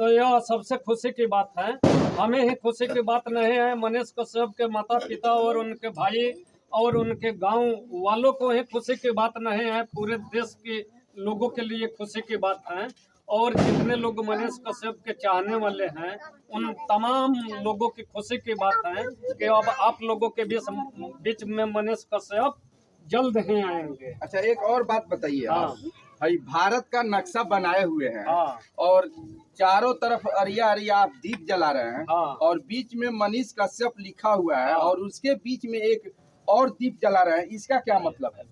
तो यह सबसे खुशी की बात है। हमें ही खुशी की बात नहीं है, मनीष कश्यप के माता पिता और उनके भाई और उनके गांव वालों को ही खुशी की बात नहीं है, पूरे देश के लोगों के लिए खुशी की बात है। और जितने लोग मनीष कश्यप के चाहने वाले हैं उन तमाम लोगों की खुशी की बात है कि अब आप लोगों के बीच में मनीष कश्यप जल्द ही आएंगे। अच्छा, एक और बात बताइए। हाँ। आप भाई भारत का नक्शा बनाए हुए हैं। हाँ। और चारों तरफ अरिया अरिया आप दीप जला रहे हैं। हाँ। और बीच में मनीष कश्यप लिखा हुआ है। हाँ। और उसके बीच में एक और दीप जला रहे हैं, इसका क्या मतलब है?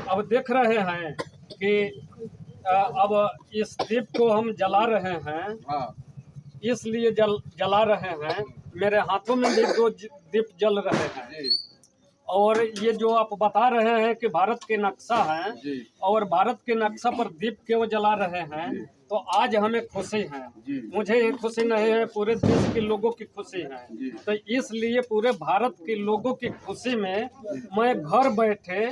अब देख रहे हैं कि अब इस दीप को हम जला रहे हैं। हाँ। इसलिए जला रहे हैं, मेरे हाथों में भी 2 दीप जल रहे हैं। जी। और ये जो आप बता रहे हैं कि भारत के नक्शा है जी। और भारत के नक्शा पर दीप क्यों जला रहे हैं, तो आज हमें खुशी है। मुझे ये खुशी नहीं है, पूरे देश के लोगों की खुशी है। तो इसलिए पूरे भारत के लोगों की खुशी में मैं घर बैठे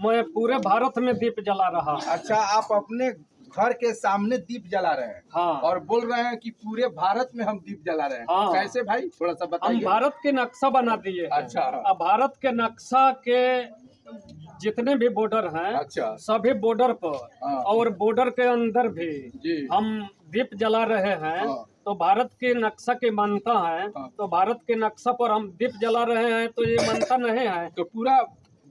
मैं पूरे भारत में दीप जला रहा हूं। अच्छा, आप अपने घर के सामने दीप जला रहे हैं। हाँ। और बोल रहे हैं कि पूरे भारत में हम दीप जला रहे हैं। हाँ। कैसे भाई, थोड़ा सा हम बताइए। भारत के नक्शा बना दिए हैं। अच्छा। अब भारत के नक्शा के जितने भी बॉर्डर हैं, अच्छा। सभी बॉर्डर पर हाँ। और बॉर्डर के अंदर भी जी। हम दीप जला रहे हैं। हाँ। तो भारत के नक्शा की मान्यता है। हाँ। तो भारत के नक्शा पर हम दीप जला रहे हैं, तो ये मान्यता नहीं है। तो पूरा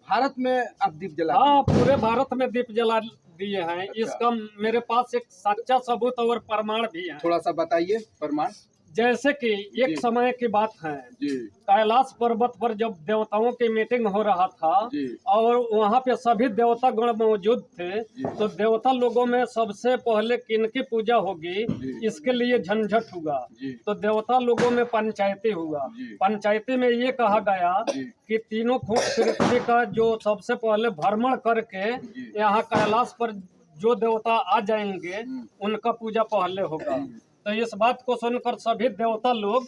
भारत में आप दीप जला? हाँ, पूरे भारत में दीप जला दिए हैं। अच्छा। इसका मेरे पास एक सच्चा सबूत और प्रमाण भी है। थोड़ा सा बताइए प्रमाण। जैसे कि एक समय की बात है, जी। कैलाश पर्वत पर जब देवताओं की मीटिंग हो रहा था जी। और वहाँ पे सभी देवता गण मौजूद थे, तो देवता लोगों में सबसे पहले किनकी पूजा होगी, इसके लिए झंझट हुआ। तो देवता लोगों में पंचायती हुआ। पंचायती में ये कहा गया कि तीनों फुट पृथ्वी का जो सबसे पहले भ्रमण करके यहाँ कैलाश पर जो देवता आ जाएंगे उनका पूजा पहले होगा। तो इस बात को सुनकर सभी देवता लोग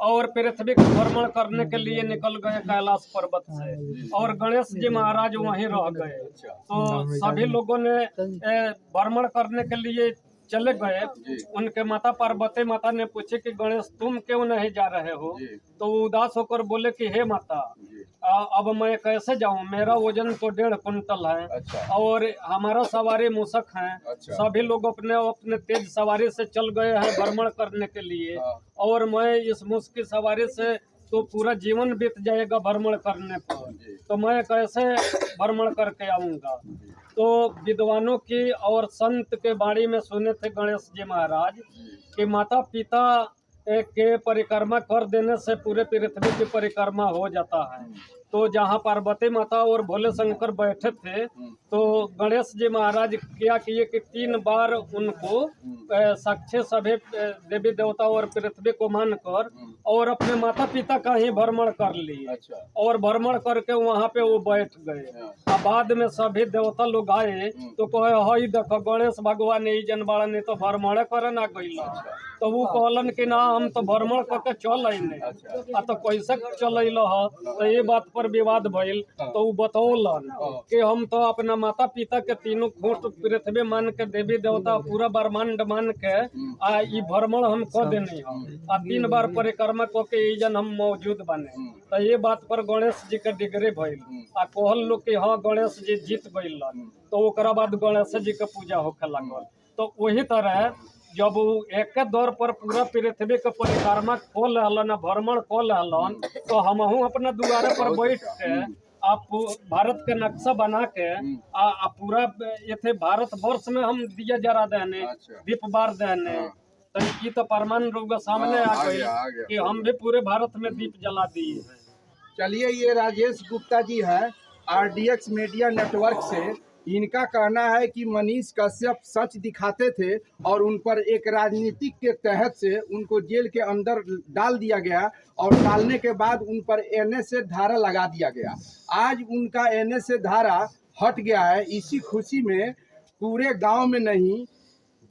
और पृथ्वी का भ्रमण करने के लिए निकल गए कैलाश पर्वत से, और गणेश जी महाराज वहीं रह गए। तो सभी लोगों ने भ्रमण करने के लिए चले गए। उनके माता पार्वती माता ने पूछे कि गणेश तुम क्यों नहीं जा रहे हो? तो वो उदास होकर बोले कि हे माता, अब मैं कैसे जाऊं, मेरा वजन तो 1.5 कुंटल है। अच्छा। और हमारा सवारी मूसक है। अच्छा। सभी लोग अपने अपने तेज सवारी से चल गए हैं भ्रमण करने के लिए। और मैं इस मूस की सवारी से तो पूरा जीवन बीत जाएगा भ्रमण करने पर, तो मैं कैसे भ्रमण करके आऊंगा? तो विद्वानों की और संत के बाणी में सुने थे गणेश जी महाराज कि माता पिता के परिक्रमा कर देने से पूरे पृथ्वी की परिक्रमा हो जाता है। तो जहाँ पार्वती माता और भोले शंकर बैठे थे, तो गणेश जी महाराज क्या किए कि 3 बार उनको साक्षी सभी देवी देवता और पृथ्वी को मानकर और अपने माता पिता का ही भ्रमण कर लिए। अच्छा। और और भ्रमण करके वहाँ पे वो बैठ गए। अब बाद में सभी देवता लोग आए तो कहे हई देखो गणेश भगवान ई जनबाड़ा ने तो भ्रमण करे ना गइल। तो वो कहलन कि ना हम तो भ्रमण करके चल अइले। तो कैसे चल अइल ह? तो ये बात पर विवाद भइल। तो वो बतौलन कि हम तो अपना माता पिता के तीनों फुट पृथ्वी मान के देवी देवता पूरा ब्रह्मांड मान के ई भ्रमण हम कर देनी है। 3 बार परिक्रमा करके ई जन हम मौजूद बने। तो ये बात पर गणेश जी के डिग्री भइल। कहल लोग कि हाँ गणेश जी जीत गइल। तो ओकरा बाद गणेश जी के पूजा होखे लागल। तो वही तरह जब वो एक दौर पर पूरा पृथ्वी के परिक्रमा खोल रहलन, भ्रमण खोल रहलन, तो हमहू अपना दुआरे पर बैठ के आप भारत के नक्शा बना के पूरा ये भारत वर्ष में हम दिया जरा देने, दीप बार देने। तो ये तो प्रमाण रूप सामने आ गई कि हम भी पूरे भारत में दीप जला दिए हैं। चलिए, ये राजेश गुप्ता जी हैं RDX मीडिया नेटवर्क से। इनका कहना है कि मनीष कश्यप सच दिखाते थे और उन पर एक राजनीतिक के तहत से उनको जेल के अंदर डाल दिया गया और डालने के बाद उन पर NSA धारा लगा दिया गया। आज उनका NSA धारा हट गया है। इसी खुशी में पूरे गांव में नहीं,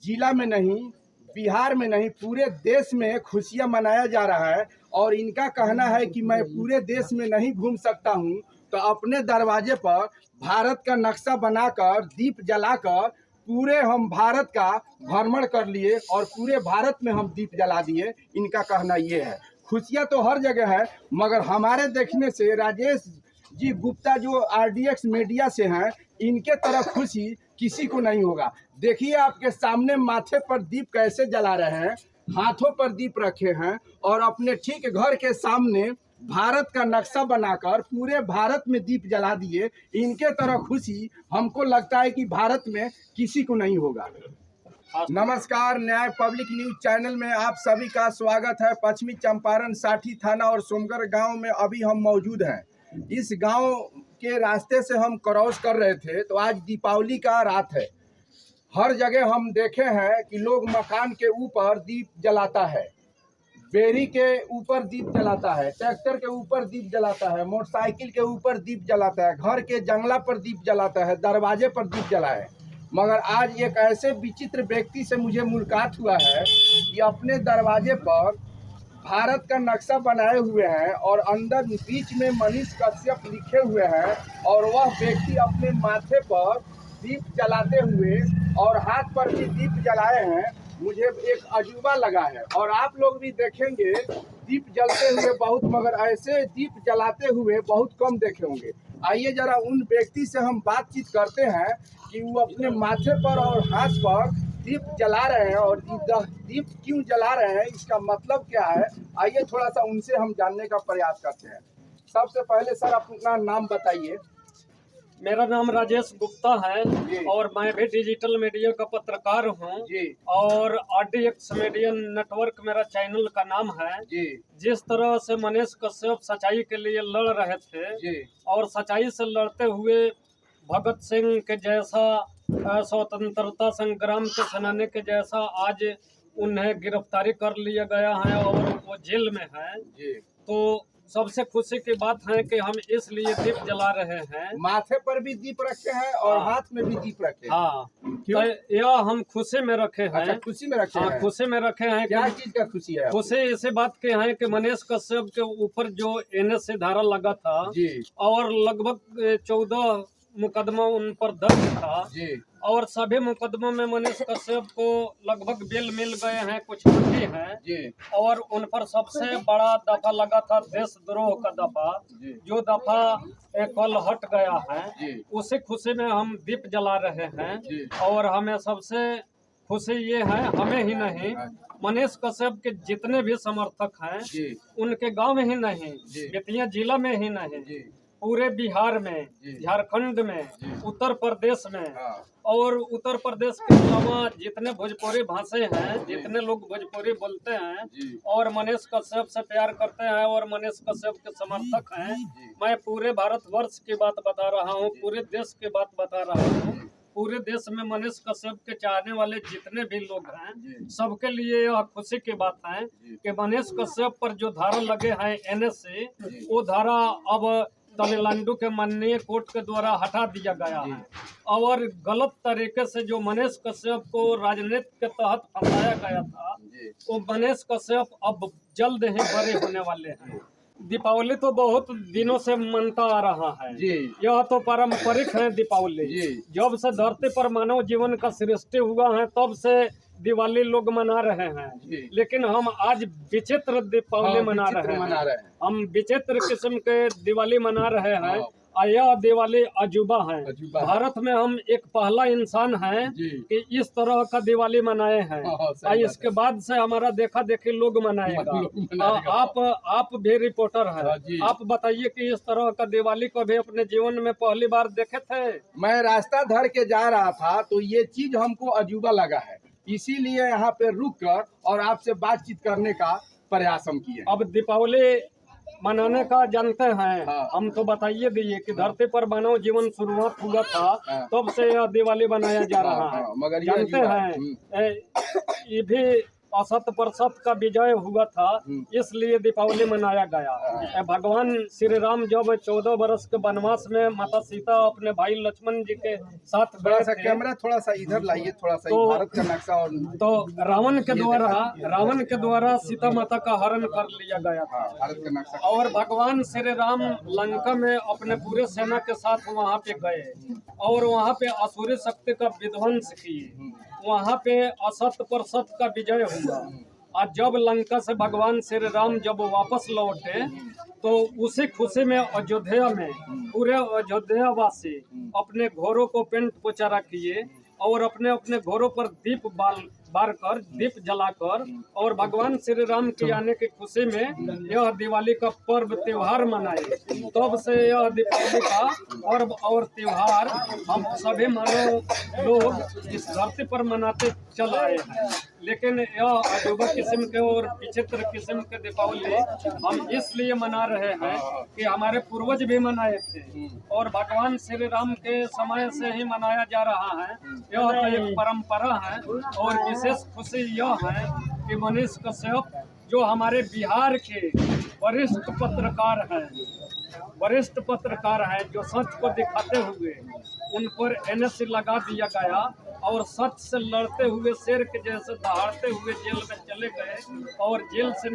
जिला में नहीं, बिहार में नहीं, पूरे देश में खुशियां मनाया जा रहा है। और इनका कहना है कि मैं पूरे देश में नहीं घूम सकता हूं, तो अपने दरवाजे पर भारत का नक्शा बनाकर दीप जलाकर पूरे हम भारत का भ्रमण कर लिए और पूरे भारत में हम दीप जला दिए। इनका कहना ये है। खुशियाँ तो हर जगह है, मगर हमारे देखने से राजेश जी गुप्ता जो RDX मीडिया से हैं, इनके तरह खुशी किसी को नहीं होगा। देखिए आपके सामने माथे पर दीप कैसे जला रहे हैं, हाथों पर दीप रखे हैं और अपने ठीक घर के सामने भारत का नक्शा बनाकर पूरे भारत में दीप जला दिए। इनके तरह खुशी हमको लगता है कि भारत में किसी को नहीं होगा। नमस्कार, न्याय पब्लिक न्यूज चैनल में आप सभी का स्वागत है। पश्चिमी चंपारण साठी थाना और सोमगर गांव में अभी हम मौजूद हैं। इस गांव के रास्ते से हम क्रॉस कर रहे थे तो आज दीपावली का रात है। हर जगह हम देखे हैं कि लोग मकान के ऊपर दीप जलाता है, बेरी के ऊपर दीप जलाता है, ट्रैक्टर के ऊपर दीप जलाता है, मोटरसाइकिल के ऊपर दीप जलाता है, घर के जंगला पर दीप जलाता है, दरवाजे पर दीप जलाए। मगर आज एक ऐसे विचित्र व्यक्ति से मुझे मुलाकात हुआ है कि अपने दरवाजे पर भारत का नक्शा बनाए हुए हैं और अंदर बीच में मनीष कश्यप लिखे हुए हैं और वह व्यक्ति अपने माथे पर दीप जलाते हुए और हाथ पर भी दीप जलाए हैं। मुझे एक अजूबा लगा है और आप लोग भी देखेंगे दीप जलते हुए बहुत, मगर ऐसे दीप जलाते हुए बहुत कम देखे होंगे। आइए जरा उन व्यक्ति से हम बातचीत करते हैं कि वो अपने माथे पर और हाथ पर दीप जला रहे हैं और दीप क्यों जला रहे हैं, इसका मतलब क्या है। आइए थोड़ा सा उनसे हम जानने का प्रयास करते हैं। सबसे पहले सर अपना नाम बताइए। मेरा नाम राजेश गुप्ता है और मैं भी डिजिटल मीडिया का पत्रकार हूँ और RDX मीडिया नेटवर्क मेरा चैनल का नाम है। जिस तरह से मनीष कश्यप सच्चाई के लिए लड़ रहे थे और सच्चाई से लड़ते हुए भगत सिंह के जैसा, स्वतंत्रता संग्राम के सेनानी के जैसा आज उन्हें गिरफ्तारी कर लिया गया है और वो जेल में है, तो सबसे खुशी की बात है कि हम इसलिए दीप जला रहे हैं। माथे पर भी दीप रखे हैं और हाथ में भी दीप रखे हैं। हाँ, तो यह हम खुशी में रखे हैं। अच्छा, खुशी में रखे हैं। खुशी में रखे हैं। क्या चीज का खुशी है? खुशी इसी बात की है कि मनीष कश्यप के ऊपर जो NSA धारा लगा था और लगभग 14 मुकदमा उन पर दर्ज था और सभी मुकदमों में मनीष कश्यप को लगभग बेल मिल गए हैं, कुछ नहीं है। और उन पर सबसे बड़ा दफा लगा था देशद्रोह का दफा, जो दफा कल हट गया है। उसी खुशी में हम दीप जला रहे हैं और हमें सबसे खुशी ये है, हमें ही नहीं मनीष कश्यप के जितने भी समर्थक हैं उनके गांव में ही नहीं, बेतिया जिला में ही नहीं, पूरे बिहार में, झारखंड में, उत्तर प्रदेश में और उत्तर प्रदेश के अलावा जितने भोजपुरी भाषी हैं, जितने लोग भोजपुरी बोलते हैं और मनीष कश्यप से प्यार करते हैं और मनीष कश्यप के समर्थक हैं, मैं पूरे भारतवर्ष की बात बता रहा हूँ, पूरे देश की बात बता रहा हूँ। पूरे देश में मनीष कश्यप के चाहने वाले जितने भी लोग हैं, सबके लिए यह खुशी की बात है कि मनीष कश्यप पर जो धारा लगे हैं NSA, वो धारा अब तमिलनाडु के माननीय कोर्ट के द्वारा हटा दिया गया है और गलत तरीके से जो मनीष कश्यप को राजनीति के तहत फंसाया गया था, वो मनीष कश्यप अब जल्द ही बरे होने वाले हैं। दीपावली तो बहुत दिनों से मनता आ रहा है, यह तो पारंपरिक है दीपावली। जब से धरती पर मानव जीवन का सृष्टि हुआ है तब से दिवाली लोग मना रहे हैं, लेकिन हम आज विचित्र दीपावली मना रहे हैं। हम विचित्र किस्म के दिवाली मना रहे हैं और यह दिवाली अजूबा है। भारत में हम एक पहला इंसान हैं कि इस तरह का दिवाली मनाए हैं और इसके बाद से हमारा देखा देखी लोग मनाएगा। आप भी रिपोर्टर हैं, आप बताइए कि इस तरह का दिवाली को भी अपने जीवन में पहली बार देखे थे? मैं रास्ता धर के जा रहा था तो ये चीज हमको अजूबा लगा है, इसीलिए यहाँ पे रुक कर और आपसे बातचीत करने का प्रयास हम किए। अब दीपावली मनाने का जानते हैं, हम तो बताइए दिए कि धरती पर मानव जीवन शुरुआत हुआ था तब से यह दिवाली मनाया जा रहा है। मगर जानते हैं ये भी असत पर सत का विजय हुआ था, इसलिए दीपावली मनाया गया। भगवान श्री राम जब 14 वर्ष के वनवास में माता सीता अपने भाई लक्ष्मण जी के साथ थोड़ा गए सा थे, कैमरा थोड़ा सा इधर लाइए, थोड़ा सा तो- भारत का नक्शा। और तो रावण के द्वारा सीता माता का हरण कर लिया गया था। भारत का नक्शा। और भगवान श्री राम लंका में अपने पूरे सेना के साथ वहां पे गए और वहां पे असुरी शक्ति का विध्वंस किए। वहां पे असत पर सत का विजय हुआ। और जब लंका से भगवान श्री राम जब वापस लौटे तो उसी खुशी में अयोध्या में पूरे अयोध्या वासी अपने घोड़ों को पेंट पोचारा किए और अपने अपने घोड़ों पर दीप बार कर दीप जलाकर और भगवान श्री राम के आने की खुशी में यह दिवाली का पर्व त्योहार मनाए। तब से यह दीपावली का पर्व और त्योहार हम सभी मानव लोग इस धरती पर मनाते चल आए हैं। लेकिन यह अजूबा किस्म के और विचित्र किस्म के दीपावली हम इसलिए मना रहे हैं कि हमारे पूर्वज भी मनाए थे और भगवान श्री राम के समय से ही मनाया जा रहा है। यह तो एक परंपरा है और विशेष खुशी यह है कि मनीष कश्यप जो हमारे बिहार के वरिष्ठ पत्रकार हैं जो सच को दिखाते हुए उन पर एनएससी लगा दिया गया और सच से लड़ते हुए शेर के जैसे दहाड़ते हुए जेल में चले गए और जेल से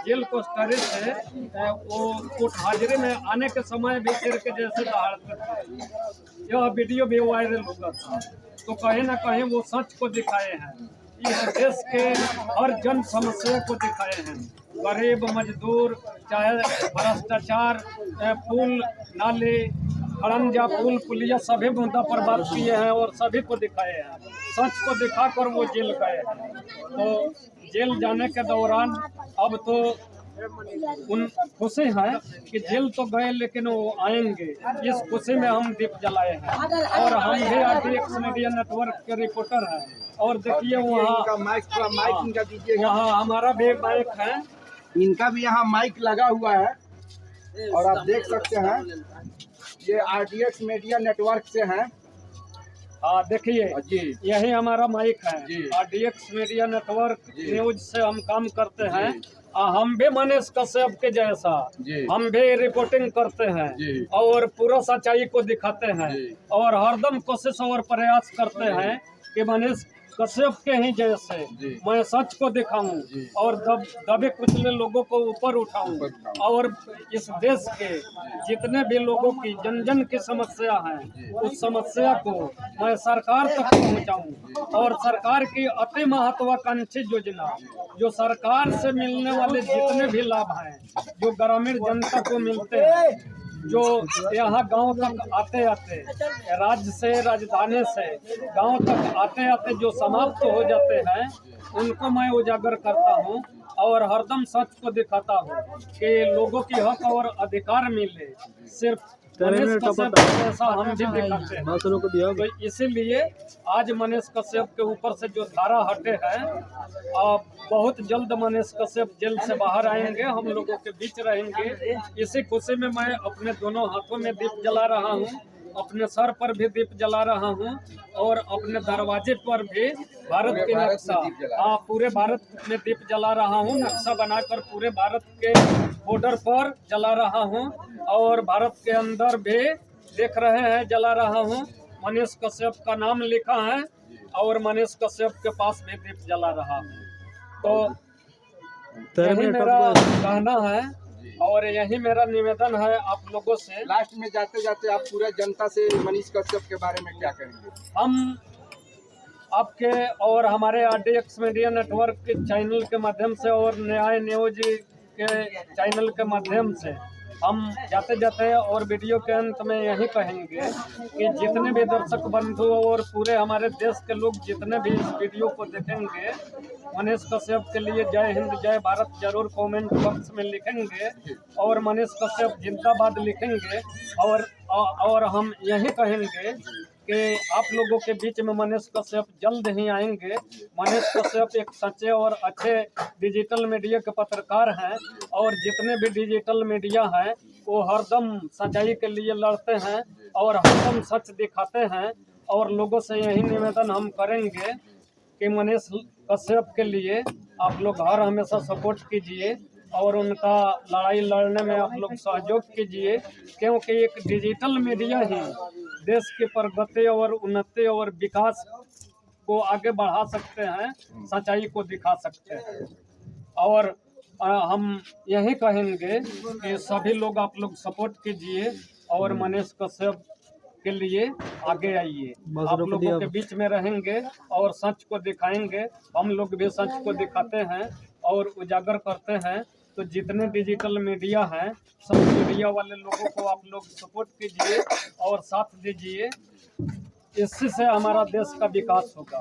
जेल कोस्टरे से वो कोर्ट हाजिरी में आने के समय भी शेर के जैसे दहाड़ते थे। यह वीडियो भी वायरल हुआ था। तो कहीं ना कहीं वो सच को दिखाए हैं, इस देश के हर जन समस्या को दिखाए हैं। गरीब मजदूर चाहे भ्रष्टाचार, पुल नाले खड़ंजा पुल पुलिया सभी मुद्दा पर बात किए हैं और सभी को दिखाए हैं। सच को दिखाकर वो जेल गए हैं। तो जेल जाने के दौरान अब तो उन खुशी है कि जेल तो गए लेकिन वो आएंगे, इस खुशी में हम दीप जलाए हैं। और हम भी RDX मीडिया नेटवर्क के रिपोर्टर हैं और देखिए वहाँ माइक इनका दीजिएगा। यहाँ हमारा भी माइक है, इनका भी यहाँ माइक लगा हुआ है और आप देख सकते हैं ये RDX मीडिया नेटवर्क से हैं। हाँ देखिए जी, यही हमारा माइक है। जी। RDX मीडिया नेटवर्क न्यूज से हम काम करते हैं। हम भी मनीष कश्यप के जैसा जी। हम भी रिपोर्टिंग करते हैं जी। और पूरा सच्चाई को दिखाते हैं जी। और हरदम कोशिश और प्रयास करते हैं कि मनीष कश्यप के ही जैसे जी। मैं सच को दिखाऊं जी। और दबे कुचले लोगों को ऊपर उठाऊं और इस देश के जितने भी लोगों की जन जन की समस्या है उस समस्या को मैं सरकार तक पहुंचाऊं और सरकार की अति महत्वाकांक्षी योजना जो सरकार से मिलने वाले जितने भी लाभ हैं जो ग्रामीण जनता को मिलते हैं, जो यहाँ गांव तक आते आते राज्य से राजधानी से गांव तक आते आते जो समाप्त हो जाते हैं उनको मैं उजागर करता हूं और हरदम सच को दिखाता हूं कि लोगों की हक और अधिकार मिले। सिर्फ मनीष कश्यप जैसा हम भी दिखाते हैं। तो इसीलिए आज मनीष कश्यप के ऊपर से जो धारा हटे है, बहुत जल्द मनीष कश्यप जेल से बाहर आएंगे, हम लोगों के बीच रहेंगे। इसी खुशी में मैं अपने दोनों हाथों में दीप जला रहा हूँ, अपने सर पर भी दीप जला रहा हूँ और अपने दरवाजे पर भी भारत के नक्शा पूरे भारत में दीप जला रहा हूँ। नक्शा बनाकर पूरे भारत के बॉर्डर पर जला रहा हूँ और भारत के अंदर भी देख रहे हैं जला रहा हूँ। मनीष कश्यप का नाम लिखा है और मनीष कश्यप के पास भी दीप जला रहा हूँ। तो यही मेरा कहना है और यही मेरा निवेदन है आप लोगों से। लास्ट में जाते जाते आप पूरा जनता से मनीष कश्यप के बारे में क्या कहेंगे? हम आपके और हमारे RDX मीडिया नेटवर्क के चैनल के माध्यम से और न्याय न्यूज के चैनल के माध्यम से हम जाते जाते और वीडियो के अंत में यही कहेंगे कि जितने भी दर्शक बंधु और पूरे हमारे देश के लोग जितने भी इस वीडियो को देखेंगे, मनीष कश्यप के लिए जय हिंद जय भारत जरूर कमेंट बॉक्स में लिखेंगे और मनीष कश्यप जिंदाबाद लिखेंगे। और हम यही कहेंगे कि आप लोगों के बीच में मनीष कश्यप जल्द ही आएंगे। मनीष कश्यप एक सच्चे और अच्छे डिजिटल मीडिया के पत्रकार हैं और जितने भी डिजिटल मीडिया हैं वो हरदम सच्चाई के लिए लड़ते हैं और हरदम सच दिखाते हैं और लोगों से यही निवेदन हम करेंगे कि मनीष कश्यप के लिए आप लोग हर हमेशा सपोर्ट कीजिए और उनका लड़ाई लड़ने में आप लोग सहयोग कीजिए, क्योंकि एक डिजिटल मीडिया ही देश की प्रगति और उन्नति और विकास को आगे बढ़ा सकते हैं, सच्चाई को दिखा सकते हैं। और हम यही कहेंगे कि सभी लोग आप लोग सपोर्ट कीजिए और मनीष कश्यप के लिए आगे आइए। आप लोगों के बीच में रहेंगे और सच को दिखाएंगे। हम लोग भी सच को दिखाते हैं और उजागर करते हैं। तो जितने डिजिटल मीडिया हैं, सब मीडिया वाले लोगों को आप लोग सपोर्ट कीजिए और साथ दीजिए। इससे हमारा देश का विकास होगा।